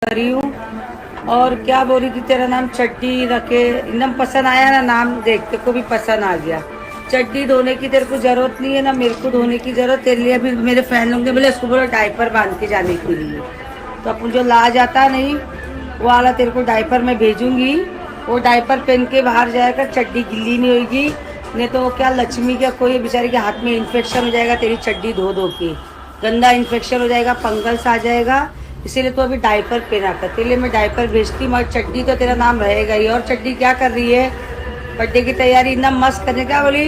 कर रही हूँ। और क्या बोल रही थी, तेरा नाम चड्डी रखे, एकदम पसंद आया ना नाम, देखते को भी पसंद आ गया। चड्डी धोने की तेरे को जरूरत नहीं है ना, मेरे को धोने की जरूरत। तेरे लिए अभी मेरे फैन लोग ने बोले इसको बोलो डायपर बांध के जाने के लिए, तो अपन जो ला जाता नहीं वो वाला तेरे को डायपर में भेजूंगी। वो डायपर पहन के बाहर जाएगा, चड्डी गिल्ली नहीं होगी। नहीं तो वो क्या लक्ष्मी का कोई बेचारी के हाथ में इन्फेक्शन हो जाएगा तेरी चड्डी धो धो के, गंदा इन्फेक्शन हो जाएगा, फंगस आ जाएगा। इसीलिए तो अभी डायपर पहना कर, तेरे लिए मैं डायपर भेजती, मगर चड्डी तो तेरा नाम रहेगा ही। और चड्डी क्या कर रही है, बर्थडे की तैयारी एकदम मस्त करने। क्या बोली,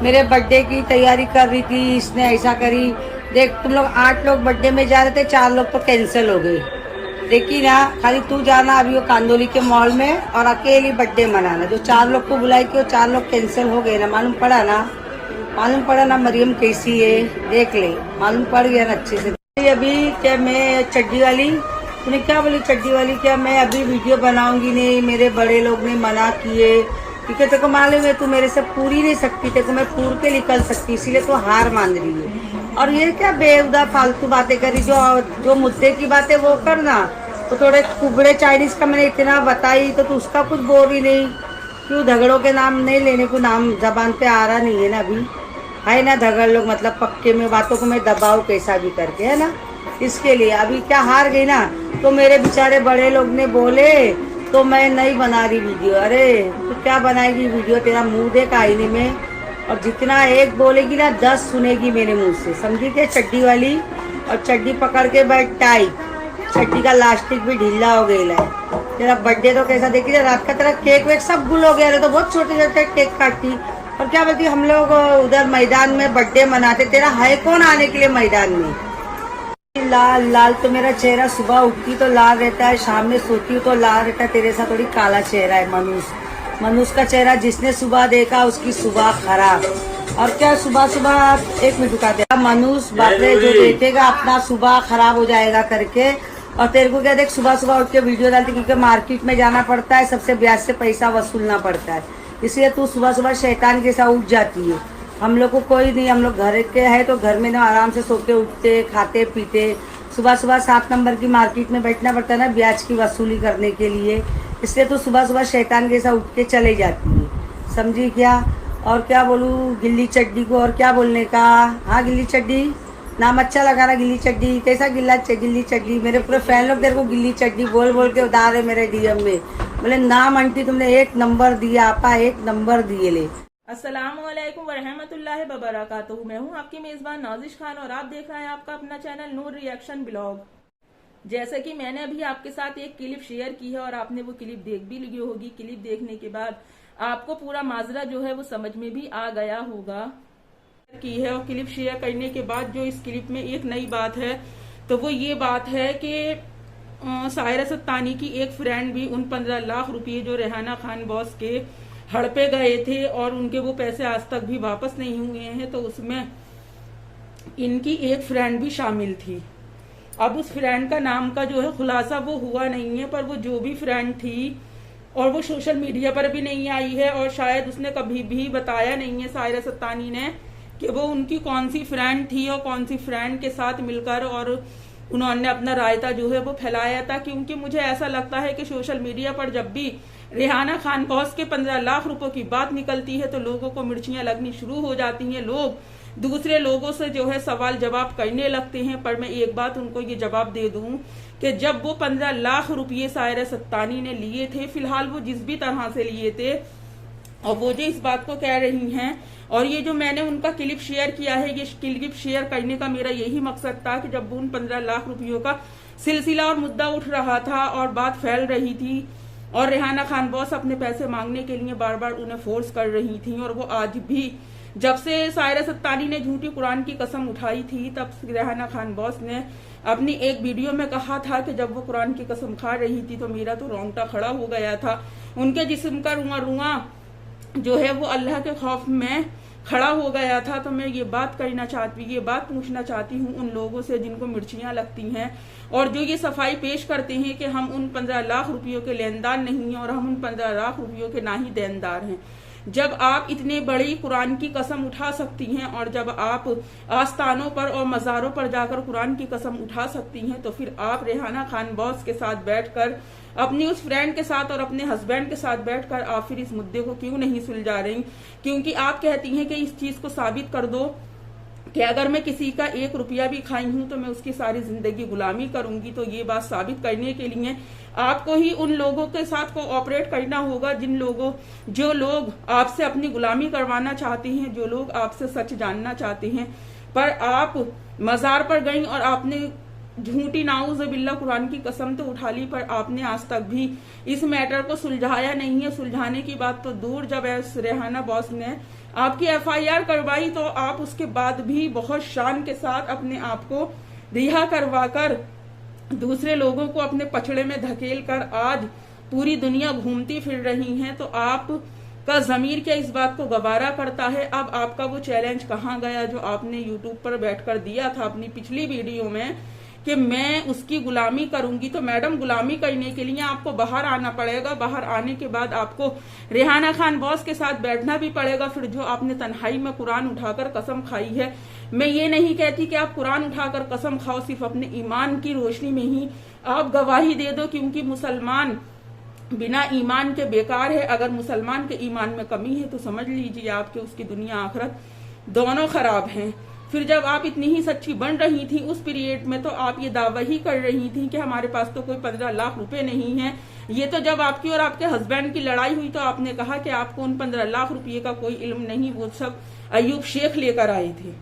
मेरे बर्थडे की तैयारी कर रही थी, इसने ऐसा करी। देख तुम लोग 8 लोग बर्थडे में जा रहे थे, 4 लोग तो कैंसिल हो गए। देखी ना, खाली तू जाना अभी वो कांदोली के मॉल में और अकेली बर्थडे मनाना। जो 4 लोग को बुलाई थी वो 4 लोग कैंसिल हो गए ना, मालूम पड़ा ना, मालूम पड़ा ना मरियम कैसी है, देख ले, मालूम पड़ गया ना अच्छे से। अभी क्या मैं चड्डी वाली, तूने क्या बोली चड्डी वाली, क्या मैं अभी वीडियो बनाऊंगी नहीं, मेरे बड़े लोग ने मना किए, क्योंकि तेरे को मालूम है तू मेरे से पूरी नहीं सकती, तेरे को मैं पूर के निकल सकती, इसीलिए तो हार मान रही है। और ये क्या बेहुदा फालतू बातें करी, जो मुद्दे की बातें वो करना। तो थोड़े कुबड़े चाइनीज का मैंने इतना बताई तो तू उसका कुछ बोल रही नहीं, क्यों झगड़ों के नाम नहीं लेने को, नाम जबान पे आ रहा नहीं है ना अभी, है ना झगड़ लोग, मतलब पक्के में बातों को मैं दबाऊ कैसा भी करके, है ना। इसके लिए अभी क्या हार गई ना, तो मेरे बेचारे बड़े लोग ने बोले तो मैं नहीं बना रही वीडियो। अरे तू क्या बनाएगी वीडियो, तेरा मुंह देख आईने में, और जितना एक बोलेगी ना 10 सुनेगी मेरे मुंह से, समझी क्या चड्डी वाली। और चड्डी पकड़ के बैठ टाइट, चड्डी का लास्टिक भी ढीला हो गया है। तेरा बर्थडे तो कैसा देखी, रात का तेरा केक वेक सब गुल हो गया, तो बहुत छोटे छोटे केक काटती। और क्या बोलती, हम लोग उधर मैदान में बर्थडे मनाते, तेरा है कौन आने के लिए मैदान में। लाल लाल तो मेरा चेहरा, सुबह उठती तो लाल रहता है, शाम में सोती हूँ तो लाल रहता है, तेरे साथ थोड़ी काला चेहरा है। मनुष्य का चेहरा जिसने सुबह देखा उसकी सुबह खराब। और क्या सुबह सुबह, एक मिनट रुका दे, मनुष्य बापरे जो देखेगा अपना सुबह खराब हो जाएगा करके। और तेरे को क्या देख, सुबह सुबह उठ के वीडियो डालती, क्योंकि मार्केट में जाना पड़ता है, सबसे ब्याज से पैसा वसूलना पड़ता है, इसलिए तू सुबह सुबह शैतान के साथ उठ जाती है। हम लोग को कोई नहीं, हम लोग घर के है तो घर में ना आराम से सोते उठते खाते पीते। सुबह सुबह 7 नंबर की मार्केट में बैठना पड़ता है ना ब्याज की वसूली करने के लिए, इसलिए तो सुबह सुबह शैतान के साथ उठ के चले जाती है, समझी क्या। और क्या बोलूँ गिल्ली चड्डी को, और क्या बोलने का, हाँ गिल्ली चड्डी नाम अच्छा लगा ना, गिल्ली चड्डी कैसा गिल्ली चड्डी। मेरे पूरे फैन लोग तेरे को गिल्ली चड्डी बोल बोल के उतार रहे मेरे डीएम में, बोले नाम आंटी तुमने 1 नंबर दिया, आपा 1 नंबर दिए ले। अस्सलामुअलैकुम वरहमतुल्लाहि वबरकातुहू। मैं हूं आपकी मेजबान नाजिश खान और आप देख रहे हैं आपका अपना चैनल नूर रिएक्शन ब्लॉग। जैसे कि मैंने अभी आपके साथ एक क्लिप शेयर की है और आपने वो क्लिप देख भी ली होगी। क्लिप देखने के बाद आपको पूरा माजरा जो है वो समझ में भी आ गया होगा की है। और क्लिप शेयर करने के बाद जो इस क्लिप में एक नई बात है तो वो ये बात है कि सायरा सत्तानी की एक फ्रेंड भी उन 15 लाख रुपये जो रेहाना खान बॉस के हड़पे गए थे और उनके वो पैसे आज तक भी वापस नहीं हुए हैं, तो उसमें इनकी एक फ्रेंड भी शामिल थी। अब उस फ्रेंड का नाम का जो है खुलासा वो हुआ नहीं है, पर वो जो भी फ्रेंड थी और वो सोशल मीडिया पर भी नहीं आई है और शायद उसने कभी भी बताया नहीं है सायरा सत्तानी ने कि वो उनकी कौन सी फ्रेंड थी और कौन सी फ्रेंड के साथ मिलकर और उन्होंने अपना रायता जो है वो फैलाया था। क्योंकि मुझे ऐसा लगता है कि सोशल मीडिया पर जब भी रेहाना खान बॉस के 15 लाख रुपए की बात निकलती है तो लोगों को मिर्चियां लगनी शुरू हो जाती हैं, लोग दूसरे लोगों से जो है सवाल जवाब करने लगते हैं। पर मैं एक बात उनको ये जवाब दे दूं कि जब वो 15 लाख रुपये सायरा सत्तानी ने लिए थे, फिलहाल वो जिस भी तरह से लिए थे, और वो जो इस बात को कह रही हैं, और ये जो मैंने उनका क्लिप शेयर किया है, ये क्लिप शेयर करने का मेरा यही मकसद था कि जब उन 15 लाख रुपयों का सिलसिला और मुद्दा उठ रहा था और बात फैल रही थी और रेहाना खान बॉस अपने पैसे मांगने के लिए बार बार उन्हें फोर्स कर रही थी, और वो आज भी जब से सायरा सत्तानी ने झूठी कुरान की कसम उठाई थी तब रेहाना खान बॉस ने अपनी एक वीडियो में कहा था कि जब वो कुरान की कसम खा रही थी तो मेरा तो रोंगटा खड़ा हो गया था, उनके जिस्म का रुआ रुआ जो है वो अल्लाह के खौफ में खड़ा हो गया था। तो मैं ये बात पूछना चाहती हूँ उन लोगों से जिनको मिर्चियां लगती हैं और जो ये सफाई पेश करते हैं कि हम उन 15 लाख रुपयों के लेनदार नहीं हैं और हम उन 15 लाख रुपयों के ना ही देनदार हैं। जब आप इतने बड़ी कुरान की कसम उठा सकती हैं और जब आप आस्थानों पर और मज़ारों पर जाकर कुरान की कसम उठा सकती हैं, तो फिर आप रेहाना खान बॉस के साथ बैठकर, अपनी उस फ्रेंड के साथ और अपने हस्बैंड के साथ बैठकर आप फिर इस मुद्दे को क्यों नहीं सुलझा रही? क्योंकि आप कहती हैं कि इस चीज को साबित कर दो कि अगर मैं किसी का 1 रुपया भी खाई हूं तो मैं उसकी सारी जिंदगी गुलामी करूंगी। तो ये बात साबित करने के लिए आपको ही उन लोगों के साथ कोऑपरेट करना होगा जो लोग आपसे अपनी गुलामी करवाना चाहते हैं, जो लोग आपसे सच जानना चाहते हैं। पर आप मजार पर गई और आपने झूठी नाउज़ बिल्ला कुरान की कसम तो उठा ली, पर आपने आज तक भी इस मैटर को सुलझाया नहीं है। सुलझाने की बात तो दूर, जब रेहाना बॉस ने आपकी FIR करवाई तो आप उसके बाद भी बहुत शान के साथ अपने आप को रिहा करवाकर दूसरे लोगों को अपने पछड़े में धकेल कर आज पूरी दुनिया घूमती फिर रही हैं। तो आप का जमीर क्या इस बात को गवारा करता है? अब आपका वो चैलेंज कहाँ गया जो आपने यूट्यूब पर बैठकर दिया था अपनी पिछली वीडियो में कि मैं उसकी गुलामी करूंगी? तो मैडम, गुलामी करने के लिए आपको बाहर आना पड़ेगा। बाहर आने के बाद आपको रेहाना खान बॉस के साथ बैठना भी पड़ेगा। फिर जो आपने तन्हाई में कुरान उठाकर कसम खाई है, मैं ये नहीं कहती कि आप कुरान उठाकर कसम खाओ, सिर्फ अपने ईमान की रोशनी में ही आप गवाही दे दो, क्योंकि मुसलमान बिना ईमान के बेकार है। अगर मुसलमान के ईमान में कमी है तो समझ लीजिए आपके उसकी दुनिया आखिरत दोनों खराब हैं। फिर जब आप इतनी ही सच्ची बन रही थी उस पीरियड में, तो आप ये दावा ही कर रही थी कि हमारे पास तो कोई 15 लाख रुपए नहीं है। ये तो जब आपकी और आपके हस्बैंड की लड़ाई हुई तो आपने कहा कि आपको उन 15 लाख रुपये का कोई इल्म नहीं, वो सब अयूब शेख लेकर आए थे।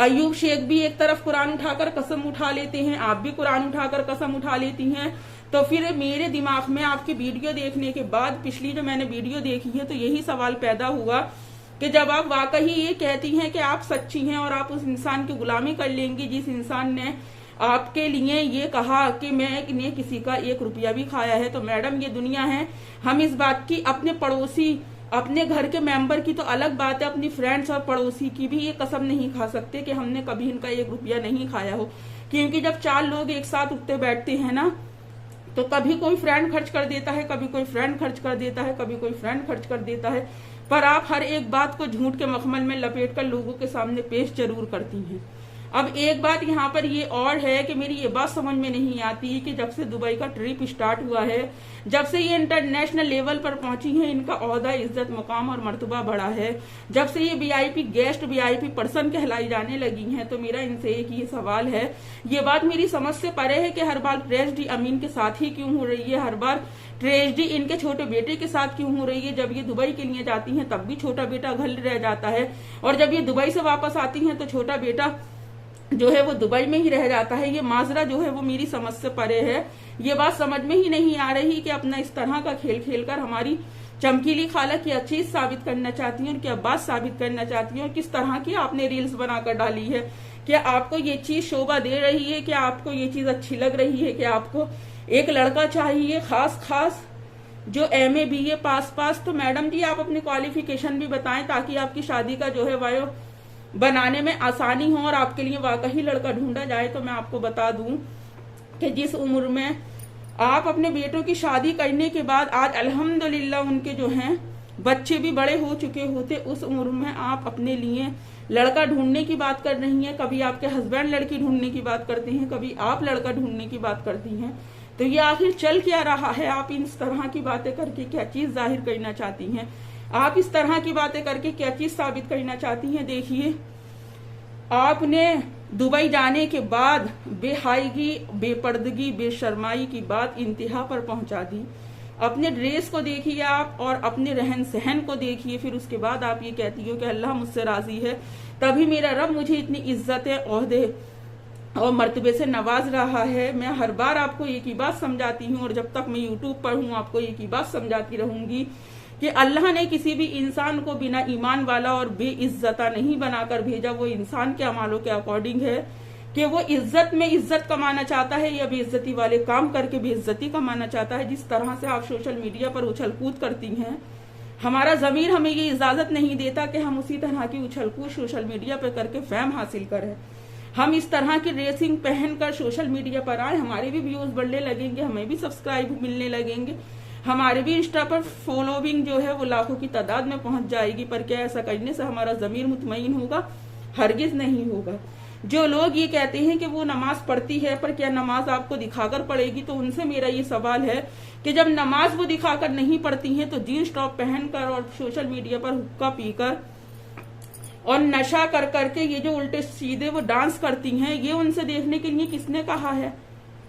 अयूब शेख भी एक तरफ कुरान उठाकर कसम उठा लेते हैं, आप भी कुरान उठाकर कसम उठा लेती हैं। तो फिर मेरे दिमाग में आपकी वीडियो देखने के बाद, पिछली जो मैंने वीडियो देखी है, तो यही सवाल पैदा हुआ कि जब आप वाकई ये कहती हैं कि आप सच्ची हैं और आप उस इंसान की गुलामी कर लेंगी जिस इंसान ने आपके लिए ये कहा कि मैंने किसी का 1 रुपया भी खाया है, तो मैडम ये दुनिया है। हम इस बात की अपने पड़ोसी, अपने घर के मेंबर की तो अलग बात है, अपनी फ्रेंड्स और पड़ोसी की भी ये कसम नहीं खा सकते कि हमने कभी इनका 1 रुपया नहीं खाया हो। क्योंकि जब 4 लोग एक साथ उठते बैठते हैं ना, तो कभी कोई फ्रेंड खर्च कर देता है, कभी कोई फ्रेंड खर्च कर देता है, कभी कोई फ्रेंड खर्च कर देता है, पर आप हर एक बात को झूठ के मखमल में लपेटकर लोगों के सामने पेश जरूर करती हैं। अब एक बात यहाँ पर ये और है कि मेरी ये बात समझ में नहीं आती कि जब से दुबई का ट्रिप स्टार्ट हुआ है, जब से ये इंटरनेशनल लेवल पर पहुंची है, इनका ओहदा, इज्जत, मुकाम और मर्तबा बढ़ा है, जब से ये VIP गेस्ट, VIP पर्सन कहलाई जाने लगी हैं, तो मेरा इनसे एक ही सवाल है, ये बात मेरी समझ से परे है कि हर बार ट्रेजेडी अमीन के साथ ही क्यों हो रही है, हर बार ट्रेजेडी इनके छोटे बेटे के साथ क्यों हो रही है? जब ये दुबई के लिए जाती हैं तब भी छोटा बेटा घर रह जाता है, और जब ये दुबई से वापस आती हैं तो छोटा बेटा जो है वो दुबई में ही रह जाता है। ये माजरा जो है वो मेरी समझ से परे है। ये बात समझ में ही नहीं आ रही कि अपना इस तरह का खेल खेलकर हमारी चमकीली खाला क्या चीज साबित करना चाहती है और क्या बात साबित करना चाहती है, और किस तरह की आपने रील्स बनाकर डाली है। क्या आपको ये चीज शोभा दे रही है? क्या आपको ये चीज अच्छी लग रही है? क्या आपको एक लड़का चाहिए खास जो MA BA पास? तो मैडम जी, आप अपनी क्वालिफिकेशन भी बताएं ताकि आपकी शादी का जो है वायो बनाने में आसानी हो और आपके लिए वाकई लड़का ढूंढा जाए। तो मैं आपको बता दूं कि जिस उम्र में आप अपने बेटों की शादी करने के बाद आज अल्हम्दुलिल्लाह उनके जो हैं बच्चे भी बड़े हो चुके होते, उस उम्र में आप अपने लिए लड़का ढूंढने की बात कर रही हैं। कभी आपके हस्बैंड लड़की ढूंढने की बात करते हैं, कभी आप लड़का ढूंढने की बात करती हैं। तो ये आखिर चल क्या रहा है? आप इस तरह की बातें करके क्या चीज जाहिर करना चाहती हैं? आप इस तरह की बातें करके क्या चीज साबित करना चाहती हैं? देखिए, आपने दुबई जाने के बाद बेहायगी, बेपर्दगी, बेशर्माई की बात इंतहा पर पहुंचा दी। अपने ड्रेस को देखिए आप और अपने रहन सहन को देखिए, फिर उसके बाद आप ये कहती हो कि अल्लाह मुझसे राजी है, तभी मेरा रब मुझे इतनी इज्जत, ओहदे और मर्तबे से नवाज रहा है। मैं हर बार आपको एक ही बात समझाती हूँ और जब तक मैं यूट्यूब पर हूँ आपको एक ही बात समझाती रहूंगी कि अल्लाह ने किसी भी इंसान को बिना ईमान वाला और बेइज्जता नहीं बनाकर भेजा। वो इंसान के अमालों के अकॉर्डिंग है कि वो इज्जत में इज्जत कमाना चाहता है या बेइज्जती वाले काम करके बेइज्जती कमाना चाहता है। जिस तरह से आप सोशल मीडिया पर उछल कूद करती हैं, हमारा जमीर हमें ये इजाजत नहीं देता कि हम उसी तरह की उछल कूद सोशल मीडिया पर करके फेम हासिल करें। हम इस तरह की ड्रेसिंग पहनकर सोशल मीडिया पर आए, हमारे भी व्यूज बढ़ने लगेंगे, हमें भी सब्सक्राइब मिलने लगेंगे, हमारे भी इंस्टा पर फॉलोइंग जो है वो लाखों की तादाद में पहुंच जाएगी। पर क्या ऐसा करने से हमारा जमीर मुतमईन होगा? हरगिज नहीं होगा। जो लोग ये कहते हैं कि वो नमाज पढ़ती है, पर क्या नमाज आपको दिखाकर पढ़ेगी? तो उनसे मेरा ये सवाल है कि जब नमाज वो दिखाकर नहीं पढ़ती हैं तो जीन्स टॉप पहनकर और सोशल मीडिया पर हुक्का पीकर और नशा कर करके ये जो उल्टे सीधे वो डांस करती हैं, ये उनसे देखने के लिए किसने कहा है?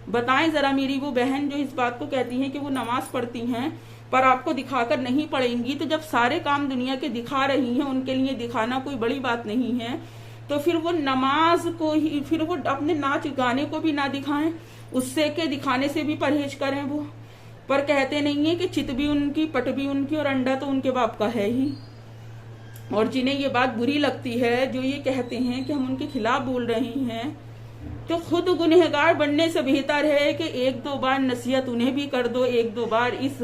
बताएं जरा मेरी वो बहन जो इस बात को कहती हैं कि वो नमाज पढ़ती हैं पर आपको दिखाकर नहीं पढ़ेंगी। तो जब सारे काम दुनिया के दिखा रही हैं, उनके लिए दिखाना कोई बड़ी बात नहीं है, तो फिर वो नमाज को ही, फिर वो अपने नाच गाने को भी ना दिखाएं, उससे के दिखाने से भी परहेज करें वो। पर कहते नहीं है कि चित भी उनकी, पट भी उनकी और अंडा तो उनके बाप का है ही। और जिन्हें ये बात बुरी लगती है, जो ये कहते हैं कि हम उनके खिलाफ बोल रहे हैं, तो खुद गुनहगार बनने से बेहतर है कि एक दो बार नसीहत उन्हें भी कर दो, एक दो बार इस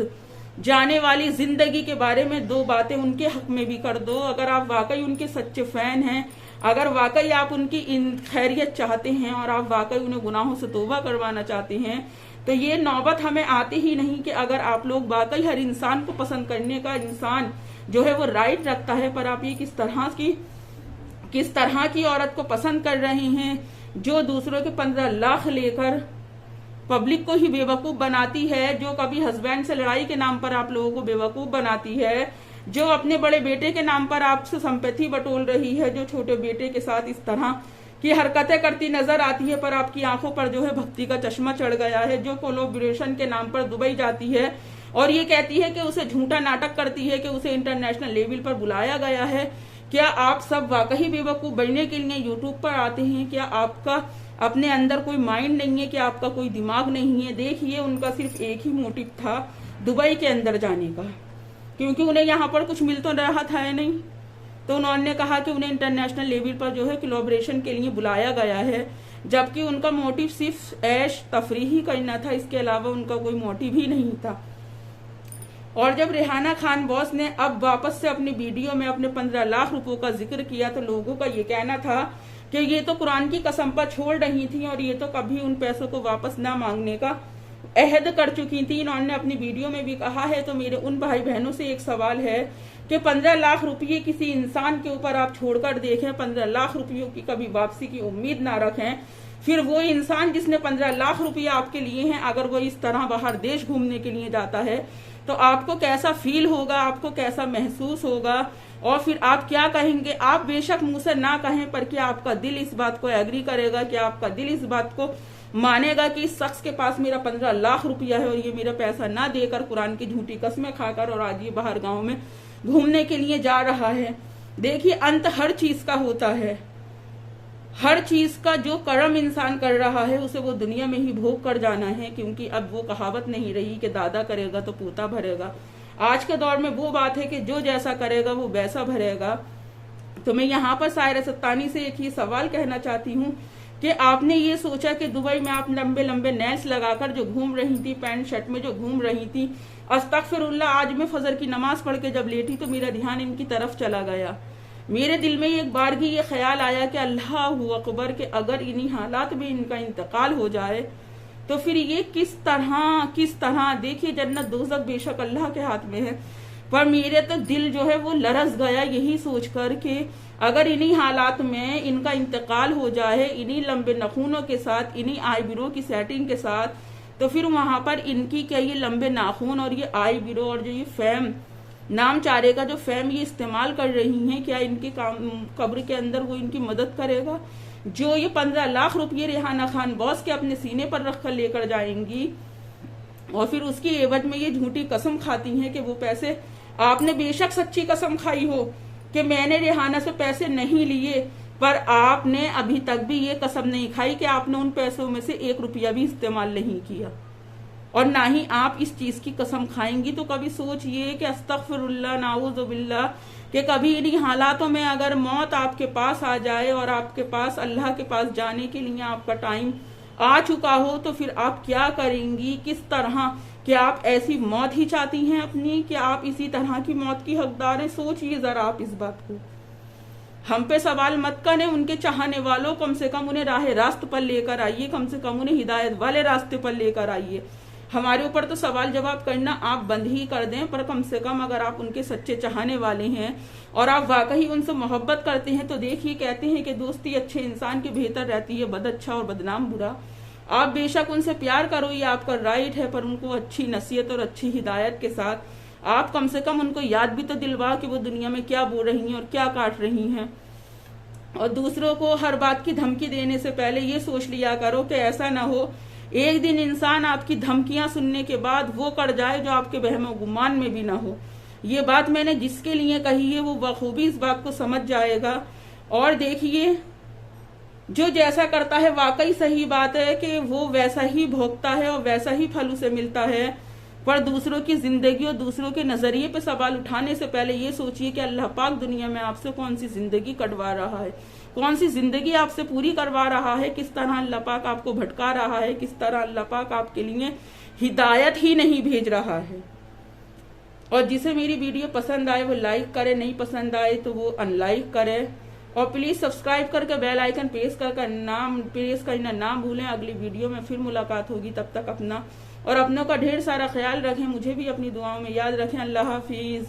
जाने वाली जिंदगी के बारे में दो बातें उनके हक में भी कर दो। अगर आप वाकई उनके सच्चे फैन हैं, अगर वाकई आप उनकी खैरियत चाहते हैं और आप वाकई उन्हें गुनाहों से तौबा करवाना चाहते हैं, तो ये नौबत हमें आती ही नहीं कि अगर आप लोग वाकई हर इंसान को पसंद करने का इंसान जो है वो राइट रखता है, पर आप ये किस तरह की औरत को पसंद कर रहे हैं जो दूसरों के 15 लाख लेकर पब्लिक को ही बेवकूफ बनाती है, जो कभी हस्बैंड से लड़ाई के नाम पर आप लोगों को बेवकूफ बनाती है, जो अपने बड़े बेटे के नाम पर आपसे संपत्ति बटोर रही है, जो छोटे बेटे के साथ इस तरह की हरकतें करती नजर आती है, पर आपकी आंखों पर जो है भक्ति का चश्मा चढ़ गया है, जो कोलैबोरेशन के नाम पर दुबई जाती है और ये कहती है कि उसे झूठा नाटक करती है कि उसे इंटरनेशनल लेवल पर बुलाया गया है। क्या आप सब वाकई बेवकूफ बनने के लिए यूट्यूब पर आते हैं? क्या आपका अपने अंदर कोई माइंड नहीं है? क्या आपका कोई दिमाग नहीं है? देखिए, उनका सिर्फ एक ही मोटिव था दुबई के अंदर जाने का, क्योंकि उन्हें यहाँ पर कुछ मिल तो रहा था नहीं, तो उन्होंने कहा कि उन्हें इंटरनेशनल लेवल पर जो है कोलैबोरेशन के लिए बुलाया गया है, जबकि उनका मोटिव सिर्फ ऐश तफरीही करना था, इसके अलावा उनका कोई मोटिव ही नहीं था। और जब रेहाना खान बॉस ने अब वापस से अपनी वीडियो में अपने 15 लाख रुपयों का जिक्र किया, तो लोगों का ये कहना था कि ये तो कुरान की कसम पर छोड़ रही थी और ये तो कभी उन पैसों को वापस ना मांगने का अहद कर चुकी थी। इन्होंने अपनी वीडियो में भी कहा है। तो मेरे उन भाई बहनों से एक सवाल है कि 15 लाख रुपये किसी इंसान के ऊपर आप छोड़कर देखें, 15 लाख रुपयों की कभी वापसी की उम्मीद ना रखें, फिर वो इंसान जिसने 15 लाख रुपये आपके लिए हैं, अगर वो इस तरह बाहर देश घूमने के लिए जाता है तो आपको कैसा फील होगा, आपको कैसा महसूस होगा, और फिर आप क्या कहेंगे? आप बेशक मुंह से ना कहें, पर क्या आपका दिल इस बात को एग्री करेगा? क्या आपका दिल इस बात को मानेगा कि इस शख्स के पास मेरा 15 लाख रुपया है और ये मेरा पैसा ना देकर कुरान की झूठी कस्में खाकर और आज ये बाहर गांव में घूमने के लिए जा रहा है? देखिए, अंत हर चीज का होता है। हर चीज का जो कर्म इंसान कर रहा है उसे वो दुनिया में ही भोग कर जाना है, क्योंकि अब वो कहावत नहीं रही कि दादा करेगा तो पोता भरेगा। आज के दौर में वो बात है कि जो जैसा करेगा वो वैसा भरेगा। तो मैं यहाँ पर सायरा सत्तानी से एक ही सवाल कहना चाहती हूँ कि आपने ये सोचा कि दुबई में आप लंबे लंबे नेल्स लगाकर जो घूम रही थी, पैंट शर्ट में जो घूम रही थी, अस्तगफिरुल्लाह, आज मैं फजर की नमाज पढ़ के जब लेटी तो मेरा ध्यान इनकी तरफ चला गया। मेरे दिल में एक बार ही ये ख्याल आया कि अल्लाहु अकबर, के अगर इन्हीं हालात में इनका इंतकाल हो जाए तो फिर ये किस तरह देखिए, जन्नत दोज़ख बेशक अल्लाह के हाथ में है, पर मेरे तो दिल जो है वो लरस गया यही सोचकर कि अगर इन्हीं हालात में इनका इंतकाल हो जाए, इन्हीं लंबे नाखूनों के साथ, इन्हीं आईब्रो की सेटिंग के साथ, तो फिर वहां पर इनकी क्या ये लंबे नाखून और ये आईब्रो और जो ये फैम, नाम चारे का जो फैम ये इस्तेमाल कर रही हैं, क्या इनकी कब्र के अंदर वो इनकी मदद करेगा? जो ये 15 लाख रुपये रेहाना खान बॉस के अपने सीने पर रखकर लेकर जाएंगी और फिर उसकी एवज में ये झूठी कसम खाती हैं कि वो पैसे, आपने बेशक सच्ची कसम खाई हो कि मैंने रेहाना से पैसे नहीं लिए, पर आपने अभी तक भी ये कसम नहीं खाई कि आपने उन पैसों में से 1 रुपया भी इस्तेमाल नहीं किया, और ना ही आप इस चीज की कसम खाएंगी। तो कभी सोचिए कि अस्तगफिरुल्लाह, नाउज़ुबिल्लाह, कि कभी इन्हीं हालातों में अगर मौत आपके पास आ जाए और आपके पास अल्लाह के पास जाने के लिए आपका टाइम आ चुका हो, तो फिर आप क्या करेंगी? किस तरह? क्या आप ऐसी मौत ही चाहती हैं अपनी? क्या आप इसी तरह की मौत की हकदार हैं? सोचिए जरा आप इस बात को। हम पे सवाल मत करें, उनके चाहने वालों कम से कम उन्हें राह रास्त पर लेकर आइए, कम से कम उन्हें हिदायत वाले रास्ते पर लेकर आइए। हमारे ऊपर तो सवाल जवाब करना आप बंद ही कर दें, पर कम से कम अगर आप उनके सच्चे चाहने वाले हैं और आप वाकई उनसे मोहब्बत करते हैं तो देखिए, कहते हैं कि दोस्ती अच्छे इंसान की बेहतर रहती है, बद अच्छा और बदनाम बुरा। आप बेशक उनसे प्यार करो, ये आपका राइट है, पर उनको अच्छी नसीहत और अच्छी हिदायत के साथ आप कम से कम उनको याद भी तो दिलवा कि वो दुनिया में क्या बोल रही हैं और क्या काट रही हैं। और दूसरों को हर बात की धमकी देने से पहले ये सोच लिया करो कि ऐसा ना हो एक दिन इंसान आपकी धमकियां सुनने के बाद वो कर जाए जो आपके वहम गुमान में भी ना हो। ये बात मैंने जिसके लिए कही है वो बखूबी इस बात को समझ जाएगा। और देखिए, जो जैसा करता है वाकई सही बात है कि वो वैसा ही भोगता है और वैसा ही फल उसे मिलता है। पर दूसरों की जिंदगी और दूसरों के नजरिए पे सवाल उठाने से पहले ये सोचिए कि अल्लाह पाक दुनिया में आपसे कौन सी जिंदगी कटवा रहा है, कौन सी जिंदगी आपसे पूरी करवा रहा है, किस तरह अल्लाह पाक आपको भटका रहा है, किस तरह अल्लाह पाक आपके लिए हिदायत ही नहीं भेज रहा है। और जिसे मेरी वीडियो पसंद आए वो लाइक करे, नहीं पसंद आए तो वो अनलाइक करे। और प्लीज सब्सक्राइब करके बेल आइकन प्रेस करना ना भूलें। अगली वीडियो में फिर मुलाकात होगी, तब तक अपना और अपनों का ढेर सारा ख्याल रखें, मुझे भी अपनी दुआओं में याद रखें। अल्लाह हाफिज।